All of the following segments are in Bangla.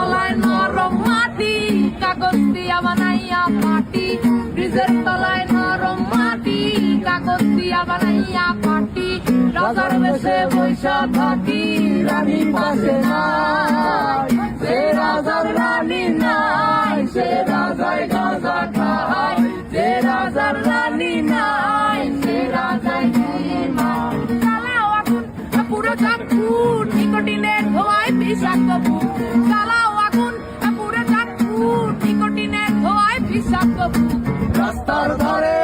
তলায় নরম মাটি, কাগজ দিয়া বানাইয়া পাটি। ব্রিজের তলায় নরম মাটি, কাগজ দিয়া বানাইয়া পাটি। রাজার বেশে বৈশা থাকি, রানী পাশে নাই। সে রাজার রানী নাই, সে রাজায় গাঁজা খায়। যে রাজার রানী নাই, সে রাজায় ঘুমায়। চালাও আগুন পুরো চাঁদপুর, নিকোটিনের ধোঁয়ায় বিষাক্ত বুক। চালাও আগুন পুরো চাঁদপুর, নিকোটিনের ধোঁয়ায় বিষাক্ত বুক। রাস্তার ধারে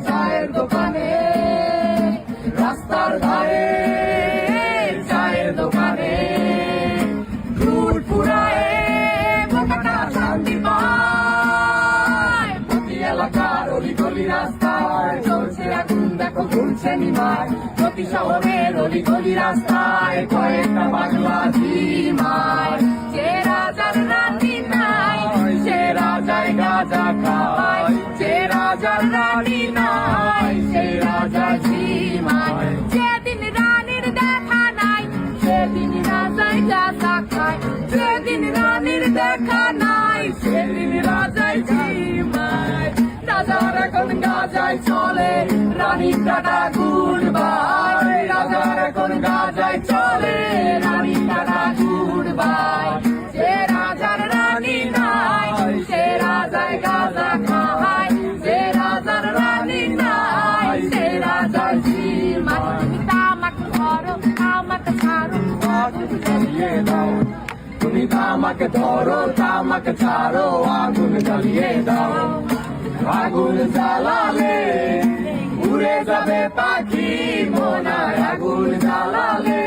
চায়ের দোকানে, রাস্তার ধারে চায়ের দোকানে ফুট ফুরায় বোকাটা শান্তি পায়। প্রতি এলাকার অলি গলি রাস্তায় চলছে আগুন, দেখো ঘুরছে নিমায়। প্রতি শহরের অলি গলি রাস্তায় কয়েকটা পাগলা ঝিমায়। যে রাজার রানী নাই, সে রাজায় গাঁজা খায়। যে রাজার রানী নাই, সে রাজা ঝিমায়। যেদিন রানীর দেখা নাই, সেদিন রাজায় গাঁজা খায়। যেদিন রানীর দেখা নাই, সেদিন রাজায় ঝিমায়। রাজার এখন গাঁজায় চলে, রানীর টাটা গুড বাই। রাজার এখন গাঁজায় চলে, রানীর টাটা গুড বাই। যে রাজার রানী নাই, সে রাজায় গাঁজা খায়। যে রাজার রানী নাই, সে রাজায় ঝিমায়। তুমি তামাক ধরো, তামাক ছাড়ো, আগুন জ্বালিয়ে দাও। তুমি তামাক ধরো, তামাক ছাড়ো, আগুন জ্বালিয়ে দাও। আগুন জ্বালালে উড়ে যাবে পাখি মোনায়। আগুন জ্বালালে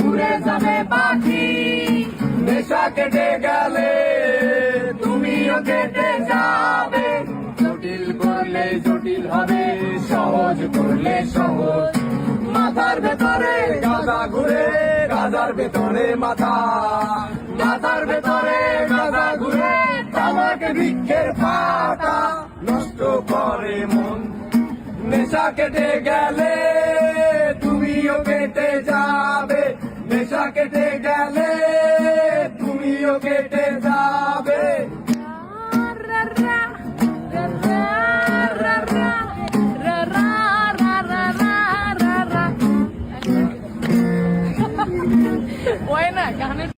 উড়ে যাবে পাখি। নেশা কেটে গেলে তুমিও কেটে যাবে। জটিল করলে জটিল হবে, সহজ করলে সহজ। মাথার ভেতরে গাঁজা ঘুরে, গাঁজার ভেতরে মাথা। মাথার ভেতরে গাঁজা ঘুরে, তামাক বৃক্ষের পাতা নষ্ট করে মন। নেশা কেটে গেলে তুমিও কেটে যাবে। নেশা কেটে গেলে তুমিও কেটে যাবে।